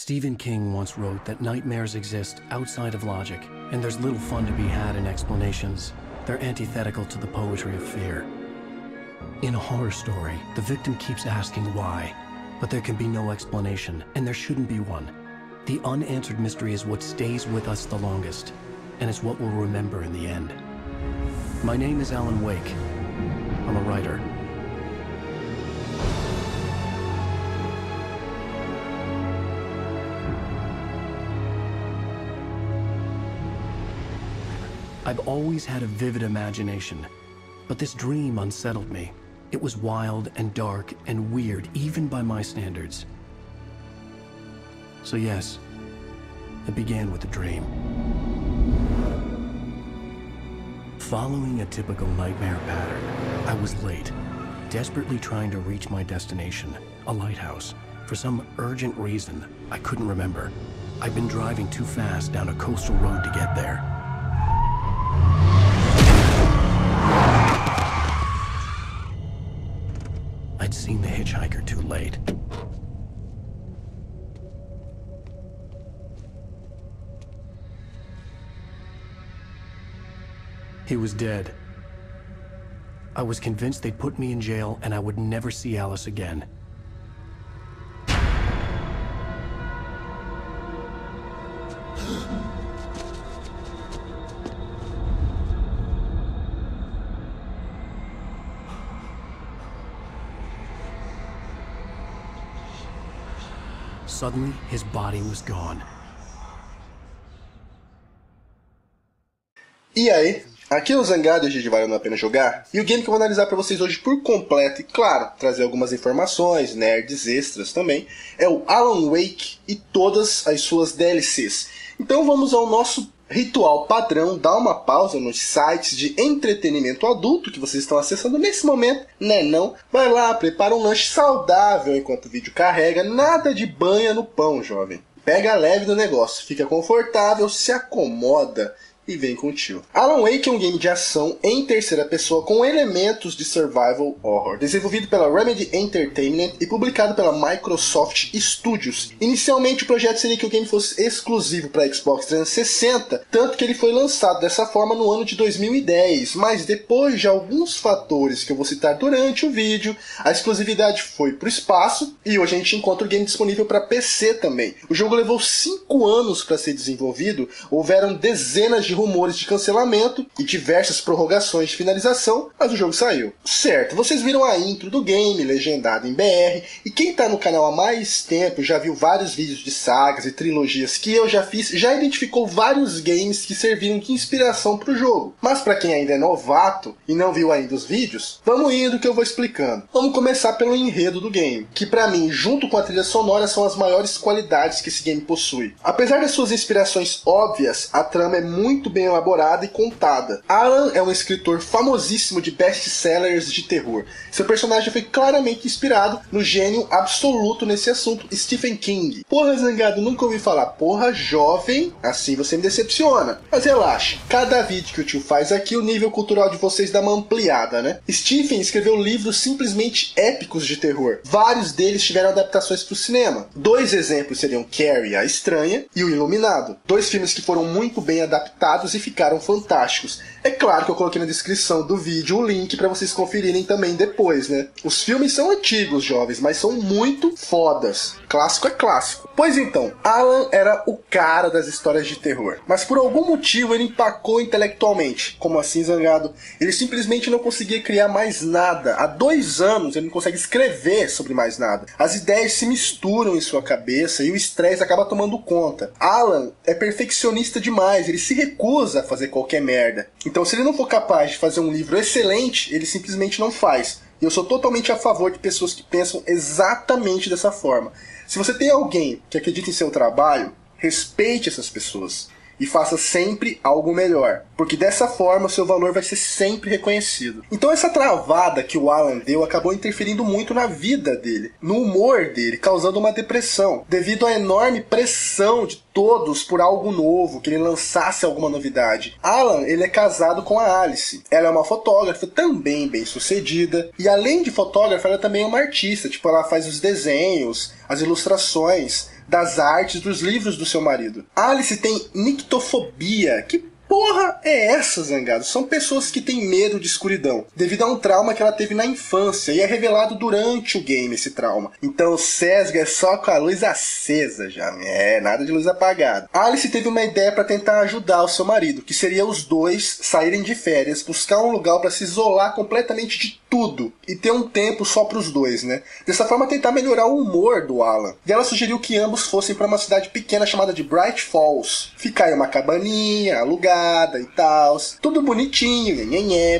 Stephen King once wrote that nightmares exist outside of logic, and there's little fun to be had in explanations. They're antithetical to the poetry of fear. In a horror story, the victim keeps asking why, but there can be no explanation, and there shouldn't be one. The unanswered mystery is what stays with us the longest, and it's what we'll remember in the end. My name is Alan Wake. I'm a writer. I've always had a vivid imagination, but this dream unsettled me. It was wild and dark and weird, even by my standards. So yes, it began with a dream. Following a typical nightmare pattern, I was late, desperately trying to reach my destination, a lighthouse. For some urgent reason, I couldn't remember. I'd been driving too fast down a coastal road to get there. I'd seen the hitchhiker too late. He was dead. I was convinced they'd put me in jail and I would never see Alice again. Suddenly, his body was gone. E aí? Aqui é o Zangado, hoje de Valendo a Pena Jogar, e o game que eu vou analisar para vocês hoje por completo, e claro, trazer algumas informações, nerds extras também, é o Alan Wake e todas as suas DLCs. Então vamos ao nosso ritual padrão, dar uma pausa nos sites de entretenimento adulto que vocês estão acessando nesse momento, né não? Vai lá, prepara um lanche saudável enquanto o vídeo carrega, nada de banha no pão, jovem. Pega leve do negócio, fica confortável, se acomoda e vem com o tio. Alan Wake é um game de ação em terceira pessoa com elementos de survival horror, desenvolvido pela Remedy Entertainment e publicado pela Microsoft Studios. Inicialmente o projeto seria que o game fosse exclusivo para Xbox 360, tanto que ele foi lançado dessa forma no ano de 2010, mas depois de alguns fatores que eu vou citar durante o vídeo, a exclusividade foi para o espaço e hoje a gente encontra o game disponível para PC também. O jogo levou 5 anos para ser desenvolvido, houveram dezenas de rumores de cancelamento e diversas prorrogações de finalização, mas o jogo saiu. Certo, vocês viram a intro do game, legendado em BR, e quem tá no canal há mais tempo já viu vários vídeos de sagas e trilogias que eu já fiz, já identificou vários games que serviram de inspiração pro jogo. Mas para quem ainda é novato e não viu ainda os vídeos, vamos indo que eu vou explicando. Vamos começar pelo enredo do game, que para mim, junto com a trilha sonora, são as maiores qualidades que esse game possui. Apesar das suas inspirações óbvias, a trama é muito bem elaborada e contada. Alan é um escritor famosíssimo de best-sellers de terror. Seu personagem foi claramente inspirado no gênio absoluto nesse assunto, Stephen King. Porra, Zangado, nunca ouvi falar. Porra, jovem, assim você me decepciona. Mas relaxa, cada vídeo que o tio faz aqui, o nível cultural de vocês dá uma ampliada, né? Stephen escreveu livros simplesmente épicos de terror. Vários deles tiveram adaptações para o cinema. 2 exemplos seriam Carrie, a Estranha, e O Iluminado. 2 filmes que foram muito bem adaptados e ficaram fantásticos. É claro que eu coloquei na descrição do vídeo o link para vocês conferirem também depois, né? Os filmes são antigos, jovens, mas são muito fodas. Clássico é clássico. Pois então, Alan era o cara das histórias de terror, mas por algum motivo ele empacou intelectualmente. Como assim, Zangado? Ele simplesmente não conseguia criar mais nada. Há 2 anos ele não consegue escrever sobre mais nada. As ideias se misturam em sua cabeça e o estresse acaba tomando conta. Alan é perfeccionista demais, ele se recusa a fazer qualquer merda. Então, se ele não for capaz de fazer um livro excelente, ele simplesmente não faz. E eu sou totalmente a favor de pessoas que pensam exatamente dessa forma. Se você tem alguém que acredita em seu trabalho, respeite essas pessoas e faça sempre algo melhor, porque dessa forma o seu valor vai ser sempre reconhecido. Então essa travada que o Alan deu acabou interferindo muito na vida dele, no humor dele, causando uma depressão, devido à enorme pressão de todos por algo novo, que ele lançasse alguma novidade. Alan, ele é casado com a Alice. Ela é uma fotógrafa também bem sucedida. E além de fotógrafa, ela também é uma artista. Tipo, ela faz os desenhos, as ilustrações das artes dos livros do seu marido. Alice tem nictofobia. Que porra é essa, Zangado? São pessoas que têm medo de escuridão, devido a um trauma que ela teve na infância, e é revelado durante o game esse trauma. Então o Sesgo é só com a luz acesa já, nada de luz apagada. Alice teve uma ideia para tentar ajudar o seu marido, que seria os dois saírem de férias, buscar um lugar para se isolar completamente de tudo, e ter um tempo só para os dois, né? Dessa forma tentar melhorar o humor do Alan. E ela sugeriu que ambos fossem para uma cidade pequena chamada de Bright Falls. Ficar em uma cabaninha, alugada e tal, tudo bonitinho,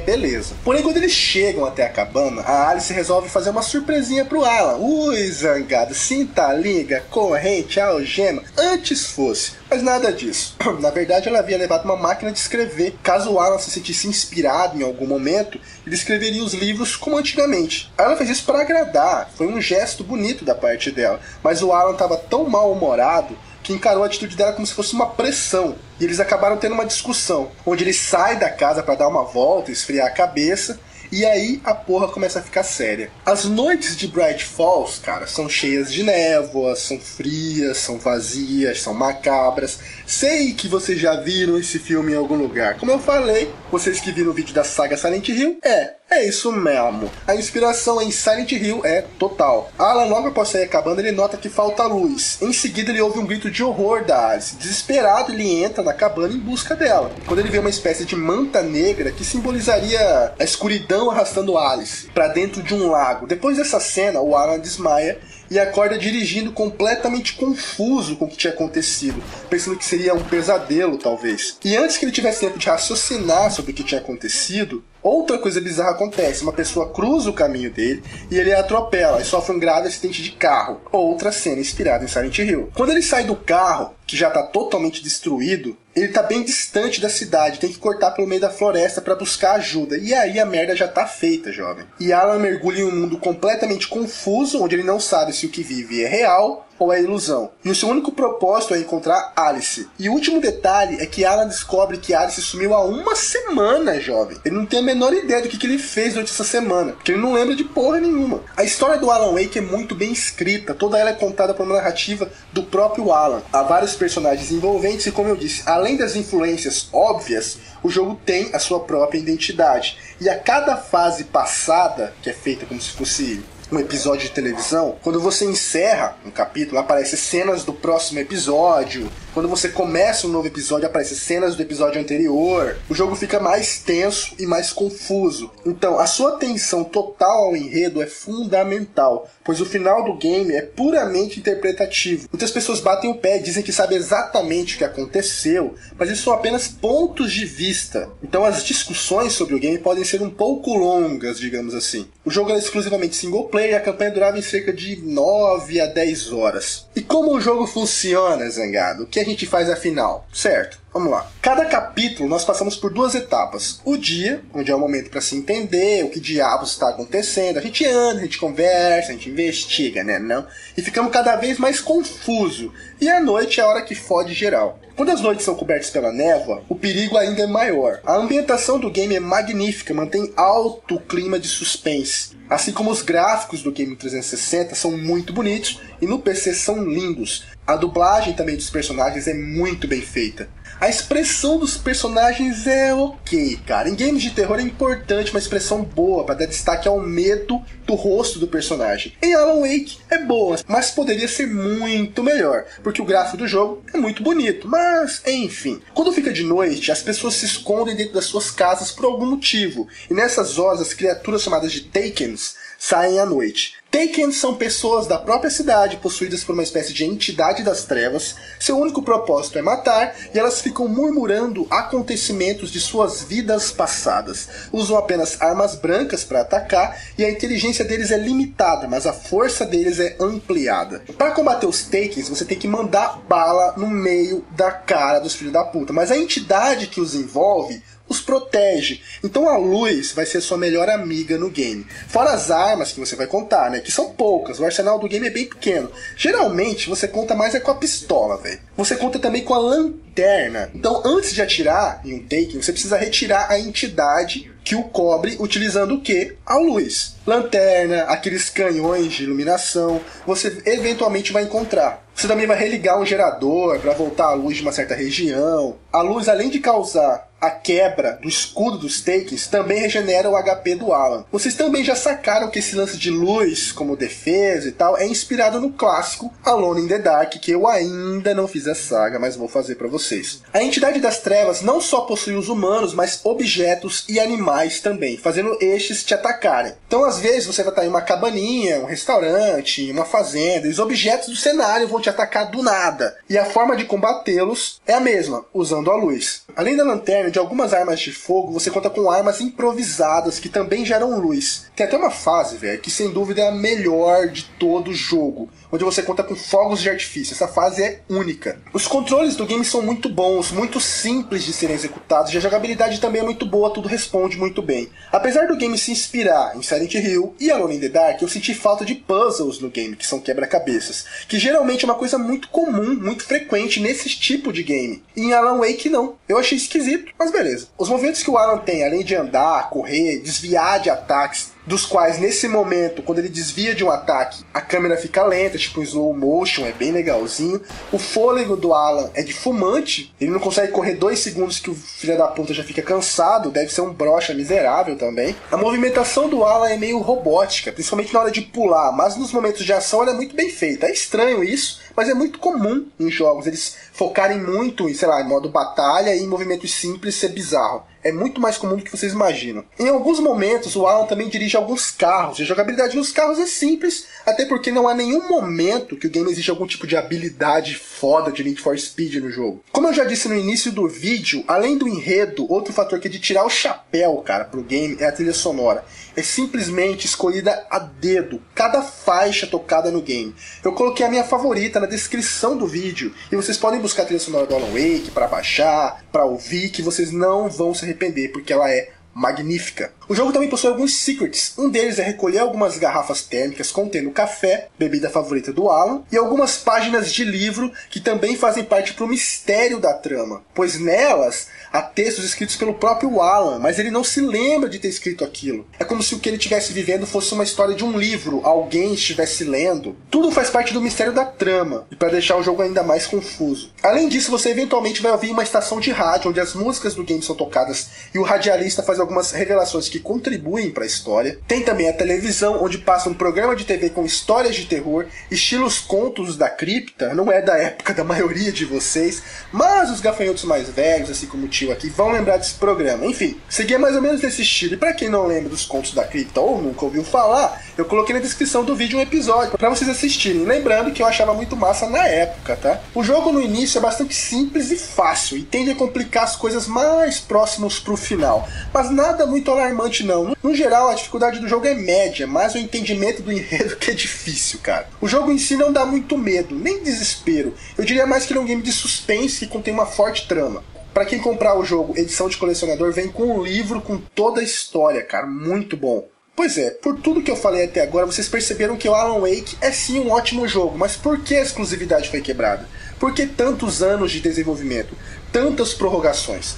beleza. Porém, quando eles chegam até a cabana, a Alice resolve fazer uma surpresinha pro Alan. Ui, Zangado, cinta, liga, corrente, algema, antes fosse. Mas nada disso. Na verdade, ela havia levado uma máquina de escrever. Caso o Alan se sentisse inspirado em algum momento, ele escreveria os livros como antigamente. Ela fez isso para agradar, foi um gesto bonito da parte dela. Mas o Alan estava tão mal-humorado que encarou a atitude dela como se fosse uma pressão. E eles acabaram tendo uma discussão, onde ele sai da casa para dar uma volta, esfriar a cabeça, e aí a porra começa a ficar séria. As noites de Bright Falls, cara, são cheias de névoa, são frias, são vazias, são macabras. Sei que vocês já viram esse filme em algum lugar. Como eu falei, vocês que viram o vídeo da saga Silent Hill, é isso mesmo. A inspiração em Silent Hill é total. Alan, logo após sair acabando, ele nota que falta luz. Em seguida, ele ouve um grito de horror da Alice. Desesperado, ele entra na cabana em busca dela. Quando ele vê uma espécie de manta negra que simbolizaria a escuridão arrastando Alice para dentro de um lago. Depois dessa cena, o Alan desmaia e acorda dirigindo completamente confuso com o que tinha acontecido, pensando que seria um pesadelo, talvez. E antes que ele tivesse tempo de raciocinar sobre o que tinha acontecido, outra coisa bizarra acontece. Uma pessoa cruza o caminho dele e ele a atropela e sofre um grave acidente de carro. Outra cena inspirada em Silent Hill. Quando ele sai do carro, que já está totalmente destruído, ele está bem distante da cidade, tem que cortar pelo meio da floresta para buscar ajuda. E aí a merda já está feita, jovem. E Alan mergulha em um mundo completamente confuso, onde ele não sabe se o que vive é real ou é ilusão. E o seu único propósito é encontrar Alice. E o último detalhe é que Alan descobre que Alice sumiu há uma semana, jovem. Ele não tem a menor ideia do que ele fez durante essa semana, porque ele não lembra de porra nenhuma. A história do Alan Wake é muito bem escrita, toda ela é contada por uma narrativa do próprio Alan. Há vários personagens envolventes e, como eu disse, além das influências óbvias, o jogo tem a sua própria identidade. E a cada fase passada, que é feita como se fosse um episódio de televisão, quando você encerra um capítulo, aparecem cenas do próximo episódio. Quando você começa um novo episódio, aparecem cenas do episódio anterior. O jogo fica mais tenso e mais confuso. Então, a sua atenção total ao enredo é fundamental, pois o final do game é puramente interpretativo. Muitas pessoas batem o pé e dizem que sabem exatamente o que aconteceu, mas isso são apenas pontos de vista. Então, as discussões sobre o game podem ser um pouco longas, digamos assim. O jogo é exclusivamente single player e a campanha durava em cerca de 9 a 10 horas. E como o jogo funciona, Zangado? O que a gente faz afinal? Certo, vamos lá. Cada capítulo nós passamos por duas etapas. O dia, onde é o momento para se entender o que diabos está acontecendo. A gente anda, a gente conversa, a gente investiga, né? Não? E ficamos cada vez mais confuso. E a noite é a hora que fode geral. Quando as noites são cobertas pela névoa, o perigo ainda é maior. A ambientação do game é magnífica, mantém alto clima de suspense. Assim como os gráficos do game 360 são muito bonitos e no PC são lindos. A dublagem também dos personagens é muito bem feita. A expressão dos personagens é ok, cara. Em games de terror é importante uma expressão boa para dar destaque ao medo do rosto do personagem. Em Alan Wake é boa, mas poderia ser muito melhor, porque o gráfico do jogo é muito bonito. Mas, enfim. Quando fica de noite, as pessoas se escondem dentro das suas casas por algum motivo. E nessas horas, as criaturas chamadas de Takens saem à noite. Takens são pessoas da própria cidade, possuídas por uma espécie de entidade das trevas. Seu único propósito é matar, e elas ficam murmurando acontecimentos de suas vidas passadas. Usam apenas armas brancas para atacar, e a inteligência deles é limitada, mas a força deles é ampliada. Para combater os Takens, você tem que mandar bala no meio da cara dos filhos da puta, mas a entidade que os envolve os protege. Então a luz vai ser sua melhor amiga no game. Fora as armas que você vai contar, né? Que são poucas, o arsenal do game é bem pequeno. Geralmente você conta mais com a pistola, velho. Você conta também com a lanterna. Então antes de atirar em um Taken, você precisa retirar a entidade que o cobre utilizando o quê? A luz. Lanterna, aqueles canhões de iluminação, você eventualmente vai encontrar. Você também vai religar um gerador para voltar a luz de uma certa região. A luz, além de causar a quebra do escudo dos Takens, também regenera o HP do Alan. Vocês também já sacaram que esse lance de luz como defesa e tal é inspirado no clássico Alone in the Dark, que eu ainda não fiz a saga, mas vou fazer para vocês. A entidade das trevas não só possui os humanos, mas objetos e animais também, fazendo estes te atacarem. Então às vezes você vai estar em uma cabaninha, um restaurante, uma fazenda, e os objetos do cenário vão te atacar do nada. E a forma de combatê-los é a mesma, usando a luz. Além da lanterna e de algumas armas de fogo, você conta com armas improvisadas que também geram luz. Tem até uma fase, velho, que sem dúvida é a melhor de todo o jogo, onde você conta com fogos de artifício. Essa fase é única. Os controles do game são muito bons, muito simples de serem executados, e a jogabilidade também é muito boa, tudo responde muito bem. Apesar do game se inspirar em Silent Hill e Alone in the Dark, eu senti falta de puzzles no game, que são quebra-cabeças, que geralmente é uma coisa muito comum, muito frequente nesse tipo de game. E em Alan Wake não. Eu achei esquisito, mas beleza. Os movimentos que o Alan tem, além de andar, correr, desviar de ataques, dos quais nesse momento, quando ele desvia de um ataque, a câmera fica lenta, tipo um slow motion, é bem legalzinho. O fôlego do Alan é de fumante, ele não consegue correr 2 segundos que o filho da puta já fica cansado, deve ser um broxa miserável também. A movimentação do Alan é meio robótica, principalmente na hora de pular, mas nos momentos de ação ela é muito bem feita. É estranho isso, mas é muito comum em jogos eles focarem muito em, sei lá, em modo batalha e em movimentos simples ser bizarro. É muito mais comum do que vocês imaginam. Em alguns momentos, o Alan também dirige alguns carros. E a jogabilidade nos carros é simples, até porque não há nenhum momento que o game exige algum tipo de habilidade foda de Need for Speed no jogo. Como eu já disse no início do vídeo, além do enredo, outro fator que é de tirar o chapéu, cara, pro game é a trilha sonora. É simplesmente escolhida a dedo, cada faixa tocada no game. Eu coloquei a minha favorita na descrição do vídeo, e vocês podem buscar a trilha sonora do Alan Wake para baixar, para ouvir, que vocês não vão se arrepender, porque ela é magnífica. O jogo também possui alguns secrets. Um deles é recolher algumas garrafas térmicas contendo café, bebida favorita do Alan, e algumas páginas de livro que também fazem parte pro mistério da trama, pois nelas há textos escritos pelo próprio Alan, mas ele não se lembra de ter escrito aquilo. É como se o que ele estivesse vivendo fosse uma história de um livro, alguém estivesse lendo. Tudo faz parte do mistério da trama, e para deixar o jogo ainda mais confuso. Além disso, você eventualmente vai ouvir uma estação de rádio, onde as músicas do game são tocadas, e o radialista faz algumas revelações que contribuem para a história. Tem também a televisão, onde passa um programa de TV com histórias de terror, estilos contos da cripta. Não é da época da maioria de vocês, mas os gafanhotos mais velhos, assim como o tio aqui, vão lembrar desse programa. Enfim, seguia mais ou menos desse estilo. E para quem não lembra dos contos da cripta ou nunca ouviu falar, eu coloquei na descrição do vídeo um episódio para vocês assistirem. Lembrando que eu achava muito massa na época, tá? O jogo no início é bastante simples e fácil, e tende a complicar as coisas mais próximas pro final, mas nada muito alarmante não. No geral, a dificuldade do jogo é média, mas o entendimento do enredo que é difícil, cara. O jogo em si não dá muito medo, nem desespero. Eu diria mais que ele é um game de suspense que contém uma forte trama. Pra quem comprar o jogo, edição de colecionador, vem com um livro com toda a história, cara. Muito bom. Pois é, por tudo que eu falei até agora, vocês perceberam que o Alan Wake é sim um ótimo jogo, mas por que a exclusividade foi quebrada? Por que tantos anos de desenvolvimento? Tantas prorrogações?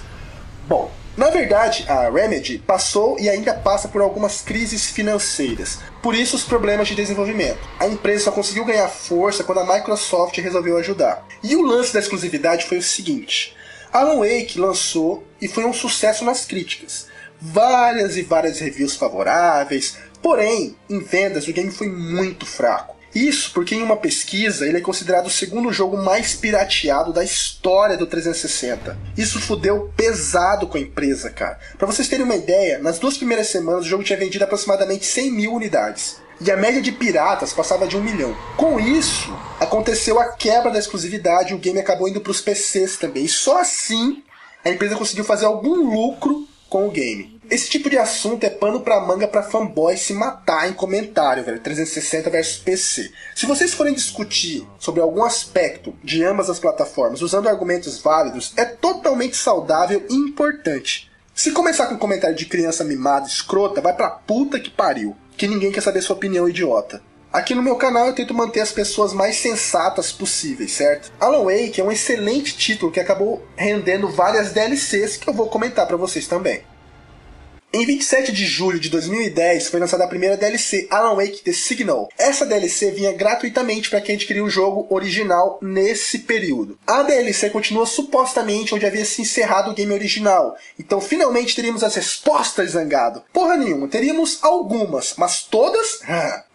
Bom, na verdade, a Remedy passou e ainda passa por algumas crises financeiras. Por isso os problemas de desenvolvimento. A empresa só conseguiu ganhar força quando a Microsoft resolveu ajudar. E o lance da exclusividade foi o seguinte: Alan Wake lançou e foi um sucesso nas críticas. Várias e várias reviews favoráveis, porém, em vendas o game foi muito fraco. Isso porque em uma pesquisa ele é considerado o segundo jogo mais pirateado da história do 360. Isso fudeu pesado com a empresa, cara. Pra vocês terem uma ideia, nas 2 primeiras semanas o jogo tinha vendido aproximadamente 100 mil unidades. E a média de piratas passava de 1 milhão. Com isso, aconteceu a quebra da exclusividade e o game acabou indo pros PCs também. E só assim a empresa conseguiu fazer algum lucro com o game. Esse tipo de assunto é pano pra manga pra fanboy se matar em comentário, velho. 360 versus PC. Se vocês forem discutir sobre algum aspecto de ambas as plataformas usando argumentos válidos, é totalmente saudável e importante. Se começar com comentário de criança mimada, escrota, vai pra puta que pariu, que ninguém quer saber sua opinião idiota. Aqui no meu canal eu tento manter as pessoas mais sensatas possíveis, certo? Alan Wake é um excelente título que acabou rendendo várias DLCs que eu vou comentar pra vocês também. Em 27 de julho de 2010 foi lançada a primeira DLC, Alan Wake The Signal. Essa DLC vinha gratuitamente para quem adquiriu o jogo original nesse período. A DLC continua supostamente onde havia se encerrado o game original, então finalmente teríamos as respostas, Zangado. Porra nenhuma, teríamos algumas, mas todas?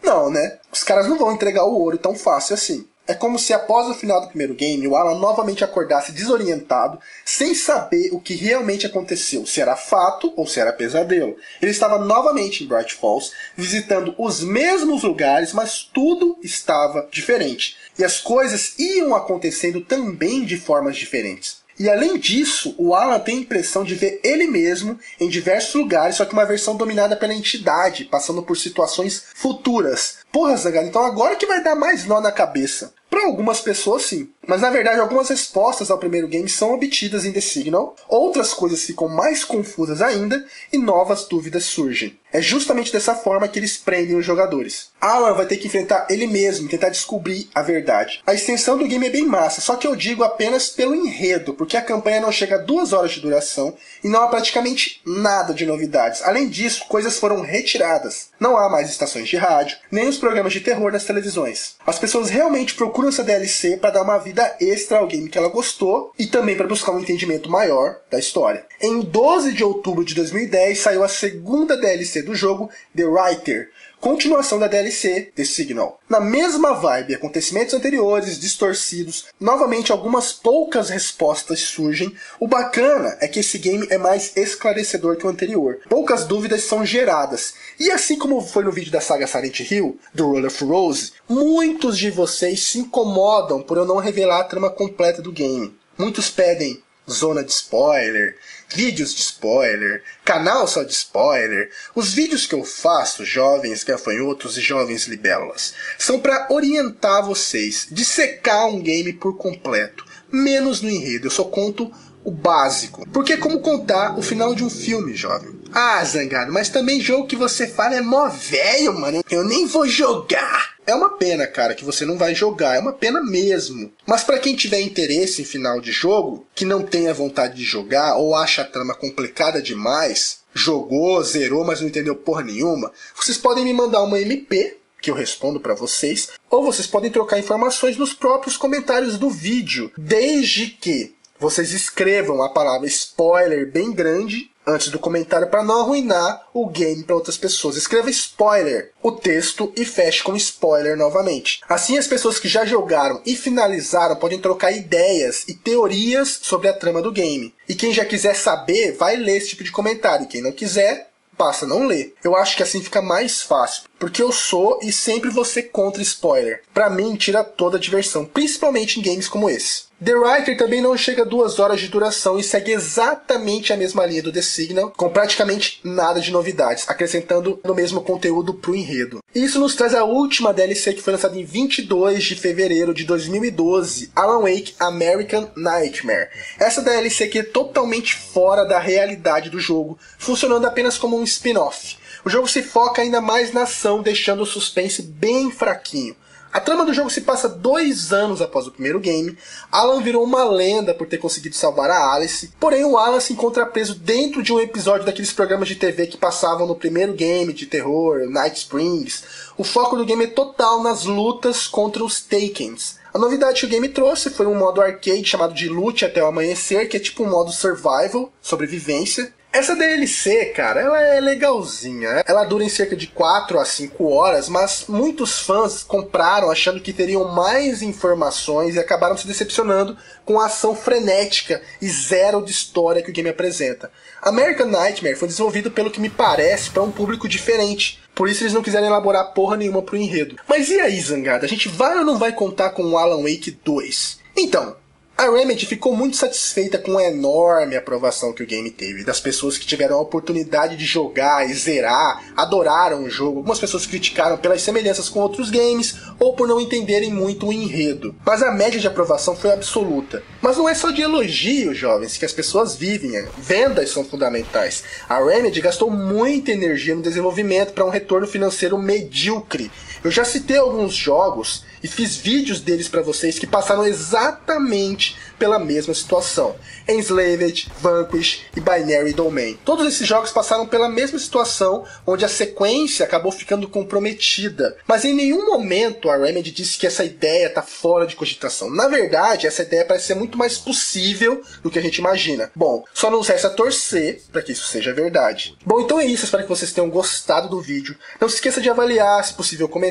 Não, né? Os caras não vão entregar o ouro tão fácil assim. É como se após o final do primeiro game, o Alan novamente acordasse desorientado, sem saber o que realmente aconteceu, se era fato ou se era pesadelo. Ele estava novamente em Bright Falls, visitando os mesmos lugares, mas tudo estava diferente. E as coisas iam acontecendo também de formas diferentes. E além disso, o Alan tem a impressão de ver ele mesmo em diversos lugares, só que uma versão dominada pela entidade, passando por situações futuras. Porra, Zangado, então agora que vai dar mais nó na cabeça. Para algumas pessoas, sim. Mas na verdade, algumas respostas ao primeiro game são obtidas em The Signal, outras coisas ficam mais confusas ainda e novas dúvidas surgem. É justamente dessa forma que eles prendem os jogadores. Alan vai ter que enfrentar ele mesmo e tentar descobrir a verdade. A extensão do game é bem massa, só que eu digo apenas pelo enredo, porque a campanha não chega a 2 horas de duração e não há praticamente nada de novidades. Além disso, coisas foram retiradas. Não há mais estações de rádio, nem os programas de terror nas televisões. As pessoas realmente procuram essa DLC para dar uma vida extra ao game que ela gostou e também para buscar um entendimento maior da história. Em 12 de outubro de 2010 saiu a segunda DLC do jogo, The Writer, continuação da DLC The Signal. Na mesma vibe, acontecimentos anteriores, distorcidos, novamente algumas poucas respostas surgem. O bacana é que esse game é mais esclarecedor que o anterior. Poucas dúvidas são geradas. E assim como foi no vídeo da saga Silent Hill, do Roll of Rose, muitos de vocês se incomodam por eu não revelar a trama completa do game. Muitos pedem zona de spoiler, vídeos de spoiler, canal só de spoiler. Os vídeos que eu faço, jovens gafanhotos e jovens libélulas, são para orientar vocês, dissecar um game por completo, menos no enredo. Eu só conto o básico, porque é como contar o final de um filme, jovem. Ah, Zangado, mas também jogo que você fala é mó velho, mano, eu nem vou jogar. É uma pena, cara, que você não vai jogar, é uma pena mesmo. Mas pra quem tiver interesse em final de jogo, que não tenha vontade de jogar ou acha a trama complicada demais, jogou, zerou, mas não entendeu porra nenhuma, vocês podem me mandar uma MP, que eu respondo pra vocês, ou vocês podem trocar informações nos próprios comentários do vídeo, desde que vocês escrevam a palavra spoiler bem grande antes do comentário para não arruinar o game para outras pessoas. Escreva spoiler, o texto, e feche com spoiler novamente. Assim as pessoas que já jogaram e finalizaram podem trocar ideias e teorias sobre a trama do game. E quem já quiser saber vai ler esse tipo de comentário. E quem não quiser, passa a não ler. Eu acho que assim fica mais fácil, porque eu sou e sempre vou ser contra spoiler. Pra mim, tira toda a diversão, principalmente em games como esse. The Writer também não chega a 2 horas de duração e segue exatamente a mesma linha do The Signal, com praticamente nada de novidades, acrescentando no mesmo conteúdo pro enredo. E isso nos traz a última DLC que foi lançada em 22 de fevereiro de 2012, Alan Wake American Nightmare. Essa DLC aqui é totalmente fora da realidade do jogo, funcionando apenas como um spin-off. O jogo se foca ainda mais na ação, deixando o suspense bem fraquinho. A trama do jogo se passa 2 anos após o primeiro game. Alan virou uma lenda por ter conseguido salvar a Alice, porém o Alan se encontra preso dentro de um episódio daqueles programas de TV que passavam no primeiro game de terror, Night Springs. O foco do game é total nas lutas contra os Takens. A novidade que o game trouxe foi um modo arcade chamado de Lute até o Amanhecer, que é tipo um modo survival, sobrevivência. Essa DLC, cara, ela é legalzinha. Ela dura em cerca de 4 a 5 horas, mas muitos fãs compraram achando que teriam mais informações e acabaram se decepcionando com a ação frenética e zero de história que o game apresenta. American Nightmare foi desenvolvido, pelo que me parece, para um público diferente. Por isso eles não quiseram elaborar porra nenhuma pro enredo. Mas e aí, Zangada? A gente vai ou não vai contar com o Alan Wake 2? Então, A Remedy ficou muito satisfeita com a enorme aprovação que o game teve, das pessoas que tiveram a oportunidade de jogar e zerar, adoraram o jogo. Algumas pessoas criticaram pelas semelhanças com outros games ou por não entenderem muito o enredo. Mas a média de aprovação foi absoluta. Mas não é só de elogio, jovens, que as pessoas vivem. Vendas são fundamentais. A Remedy gastou muita energia no desenvolvimento para um retorno financeiro medíocre. Eu já citei alguns jogos e fiz vídeos deles para vocês que passaram exatamente pela mesma situação. Enslaved, Vanquish e Binary Domain. Todos esses jogos passaram pela mesma situação, onde a sequência acabou ficando comprometida. Mas em nenhum momento a Remedy disse que essa ideia está fora de cogitação. Na verdade, essa ideia parece ser muito mais possível do que a gente imagina. Bom, só nos resta torcer para que isso seja verdade. Bom, então é isso. Espero que vocês tenham gostado do vídeo. Não se esqueça de avaliar, se possível comentar.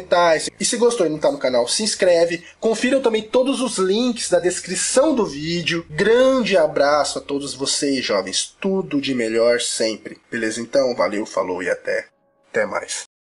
E se gostou e não está no canal, se inscreve. Confiram também todos os links da descrição do vídeo. Grande abraço a todos vocês, jovens. Tudo de melhor sempre. Beleza? Então, valeu, falou e até mais.